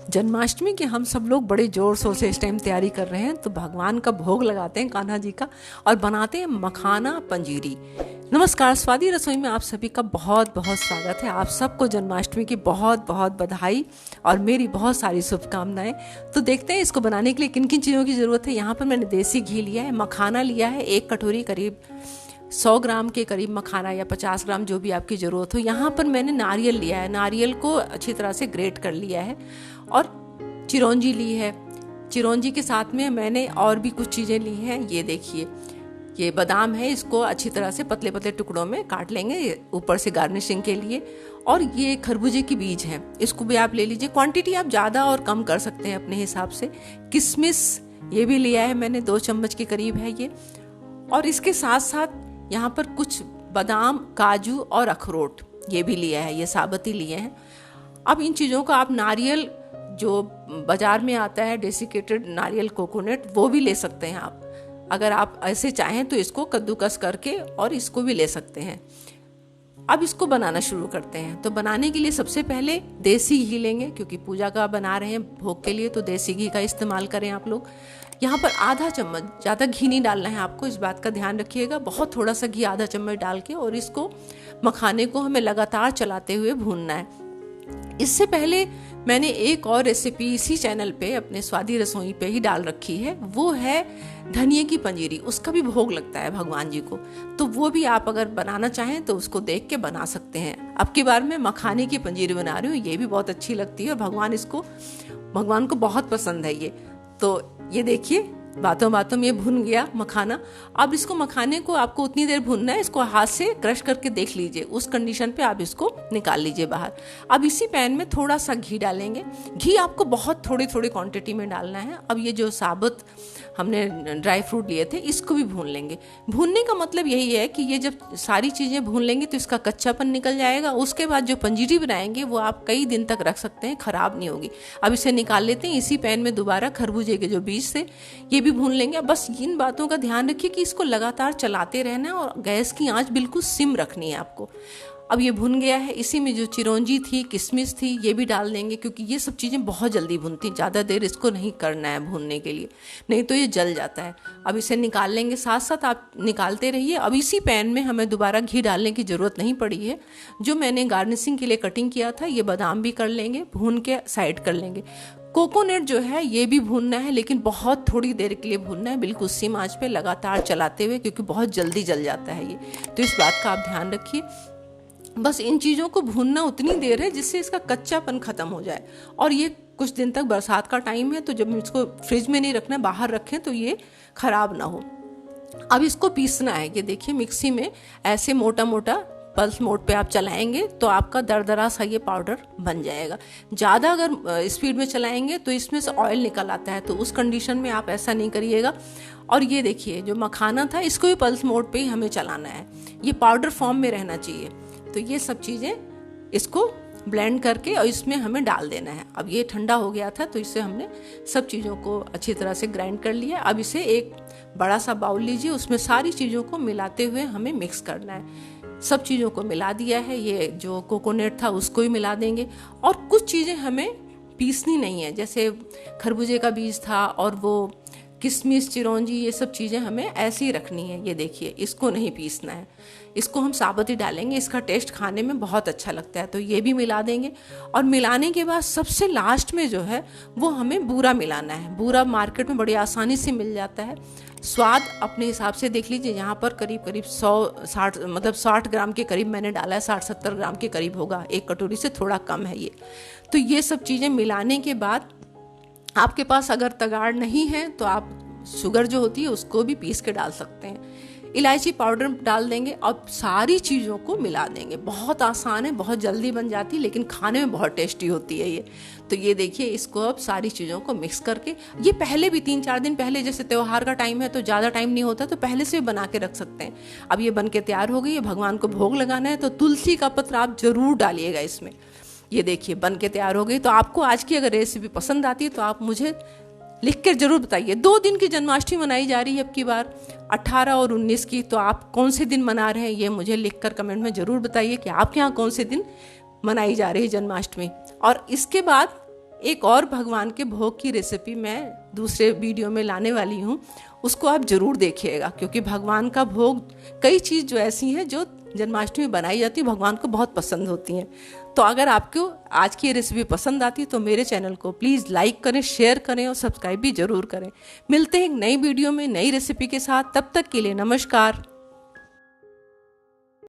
जन्माष्टमी की हम सब लोग बड़े जोर शोर से इस टाइम तैयारी कर रहे हैं। तो भगवान का भोग लगाते हैं कान्हा जी का और बनाते हैं मखाना पंजीरी। नमस्कार, स्वादी रसोई में आप सभी का बहुत बहुत स्वागत है। आप सबको जन्माष्टमी की बहुत बहुत बधाई और मेरी बहुत सारी शुभकामनाएं। तो देखते हैं इसको बनाने के लिए किन किन चीज़ों की ज़रूरत है। यहाँ पर मैंने देसी घी लिया है, मखाना लिया है 1 कटोरी, करीब 100 ग्राम के करीब मखाना या 50 ग्राम जो भी आपकी ज़रूरत हो। यहाँ पर मैंने नारियल लिया है, नारियल को अच्छी तरह से ग्रेट कर लिया है और चिरौंजी ली है। चिरौंजी के साथ में मैंने और भी कुछ चीज़ें ली हैं। ये देखिए, ये बादाम है, इसको अच्छी तरह से पतले पतले टुकड़ों में काट लेंगे ऊपर से गार्निशिंग के लिए। और ये खरबूजे की बीज हैं, इसको भी आप ले लीजिए। क्वांटिटी आप ज़्यादा और कम कर सकते हैं अपने हिसाब से। किशमिश ये भी लिया है मैंने, 2 चम्मच के करीब है ये। और इसके साथ साथ यहाँ पर कुछ बादाम, काजू और अखरोट ये भी लिया है, ये साबुत ही लिए हैं। अब इन चीज़ों को आप नारियल जो बाजार में आता है डेसिकेटेड नारियल कोकोनट, वो भी ले सकते हैं आप। अगर आप ऐसे चाहें तो इसको कद्दूकस करके और इसको भी ले सकते हैं। अब इसको बनाना शुरू करते हैं। तो बनाने के लिए सबसे पहले देसी घी लेंगे, क्योंकि पूजा का बना रहे हैं भोग के लिए, तो देसी घी का इस्तेमाल करें आप लोग। यहाँ पर आधा चम्मच, ज़्यादा घी नहीं डालना है आपको, इस बात का ध्यान रखिएगा। बहुत थोड़ा सा घी, आधा चम्मच डाल के, और इसको मखाने को हमें लगातार चलाते हुए भूनना है। इससे पहले मैंने एक और रेसिपी इसी चैनल पे, अपने स्वादी रसोई पे ही डाल रखी है, वो है धनिये की पंजीरी। उसका भी भोग लगता है भगवान जी को, तो वो भी आप अगर बनाना चाहें तो उसको देख के बना सकते हैं। अब की बार मैं मखाने की पंजीरी बना रही हूँ, ये भी बहुत अच्छी लगती है और भगवान को बहुत पसंद है ये। तो ये देखिए, बातों बातों में ये भुन गया मखाना। अब इसको, मखाने को आपको उतनी देर भुनना है, इसको हाथ से क्रश करके देख लीजिए, उस कंडीशन पे आप इसको निकाल लीजिए बाहर। अब इसी पैन में थोड़ा सा घी डालेंगे। घी आपको बहुत थोड़ी थोड़ी क्वांटिटी में डालना है। अब ये जो साबुत हमने ड्राई फ्रूट लिए थे, इसको भी भून लेंगे। भूनने का मतलब यही है कि ये जब सारी चीज़ें भून लेंगे तो इसका कच्चापन निकल जाएगा। उसके बाद जो पंजीरी बनाएंगे वो आप कई दिन तक रख सकते हैं, खराब नहीं होगी। अब इसे निकाल लेते हैं। इसी पैन में दोबारा खरबूजे के जो बीज थे ये भी भून लेंगे। बस इन बातों का ध्यान रखिए कि इसको लगातार चलाते रहना है और गैस की आंच बिल्कुल सिम रखनी है आपको। अब ये भुन गया है। इसी में जो चिरौंजी थी, किशमिश थी, ये भी डाल देंगे, क्योंकि ये सब चीज़ें बहुत जल्दी भुनती, ज़्यादा देर इसको नहीं करना है भूनने के लिए, नहीं तो ये जल जाता है। अब इसे निकाल लेंगे, साथ साथ आप निकालते रहिए। अब इसी पैन में हमें दोबारा घी डालने की ज़रूरत नहीं पड़ी है। जो मैंने गार्निशिंग के लिए कटिंग किया था, ये बादाम भी कर लेंगे, भून के साइड कर लेंगे। कोकोनट जो है ये भी भूनना है, लेकिन बहुत थोड़ी देर के लिए भूनना है, बिल्कुल सिम आंच पे लगातार चलाते हुए, क्योंकि बहुत जल्दी जल जाता है ये। तो इस बात का आप ध्यान रखिए। बस इन चीज़ों को भूनना उतनी देर है जिससे इसका कच्चापन ख़त्म हो जाए। और ये कुछ दिन तक, बरसात का टाइम है, तो जब इसको फ्रिज में नहीं रखना, बाहर रखें तो ये ख़राब ना हो। अब इसको पीसना है। ये देखिए, मिक्सी में ऐसे मोटा मोटा पल्स मोड पे आप चलाएंगे तो आपका दरदरा सा ये पाउडर बन जाएगा। ज़्यादा अगर स्पीड में चलाएंगे तो इसमें से ऑयल निकल आता है, तो उस कंडीशन में आप ऐसा नहीं करिएगा। और ये देखिए, जो मखाना था इसको भी पल्स मोड पे ही हमें चलाना है, ये पाउडर फॉर्म में रहना चाहिए। तो ये सब चीज़ें इसको ब्लेंड करके और इसमें हमें डाल देना है। अब ये ठंडा हो गया था, तो इससे हमने सब चीज़ों को अच्छी तरह से ग्राइंड कर लिया। अब इसे एक बड़ा सा बाउल लीजिए, उसमें सारी चीज़ों को मिलाते हुए हमें मिक्स करना है। सब चीज़ों को मिला दिया है। ये जो कोकोनट था उसको ही मिला देंगे। और कुछ चीज़ें हमें पीसनी नहीं है, जैसे खरबूजे का बीज था और वो किशमिश, चिरौंजी, ये सब चीज़ें हमें ऐसे ही रखनी है। ये देखिए, इसको नहीं पीसना है, इसको हम साबुत ही डालेंगे। इसका टेस्ट खाने में बहुत अच्छा लगता है, तो ये भी मिला देंगे। और मिलाने के बाद सबसे लास्ट में जो है वो हमें बूरा मिलाना है। बूरा मार्केट में बड़ी आसानी से मिल जाता है। स्वाद अपने हिसाब से देख लीजिए। यहाँ पर करीब करीब 60 ग्राम के करीब मैंने डाला है, 60-70 ग्राम के करीब होगा, 1 कटोरी से थोड़ा कम है ये। तो ये सब चीज़ें मिलाने के बाद आपके पास अगर तगाड़ नहीं है तो आप शुगर जो होती है उसको भी पीस के डाल सकते हैं। इलायची पाउडर डाल देंगे और सारी चीज़ों को मिला देंगे। बहुत आसान है, बहुत जल्दी बन जाती है, लेकिन खाने में बहुत टेस्टी होती है ये। तो ये देखिए, इसको अब सारी चीज़ों को मिक्स करके, ये पहले भी 3-4 दिन पहले, जैसे त्यौहार का टाइम है तो ज़्यादा टाइम नहीं होता, तो पहले से बना के रख सकते हैं। अब ये बन के तैयार हो गई है, भगवान को भोग लगाना है, तो तुलसी का पत्र आप ज़रूर डालिएगा इसमें। ये देखिए, बन के तैयार हो गई। तो आपको आज की अगर रेसिपी पसंद आती है तो आप मुझे लिख कर जरूर बताइए। 2 दिन की जन्माष्टमी मनाई जा रही है अब की बार, 18 और 19 की। तो आप कौन से दिन मना रहे हैं ये मुझे लिखकर कमेंट में जरूर बताइए कि आपके यहाँ कौन से दिन मनाई जा रही है जन्माष्टमी। और इसके बाद एक और भगवान के भोग की रेसिपी मैं दूसरे वीडियो में लाने वाली हूँ, उसको आप ज़रूर देखिएगा, क्योंकि भगवान का भोग कई चीज़ जो ऐसी हैं जो जन्माष्टमी में बनाई जाती है, भगवान को बहुत पसंद होती हैं। तो अगर आपको आज की ये रेसिपी पसंद आती है तो मेरे चैनल को प्लीज़ लाइक करें, शेयर करें और सब्सक्राइब भी ज़रूर करें। मिलते हैं एक नई वीडियो में नई रेसिपी के साथ, तब तक के लिए नमस्कार।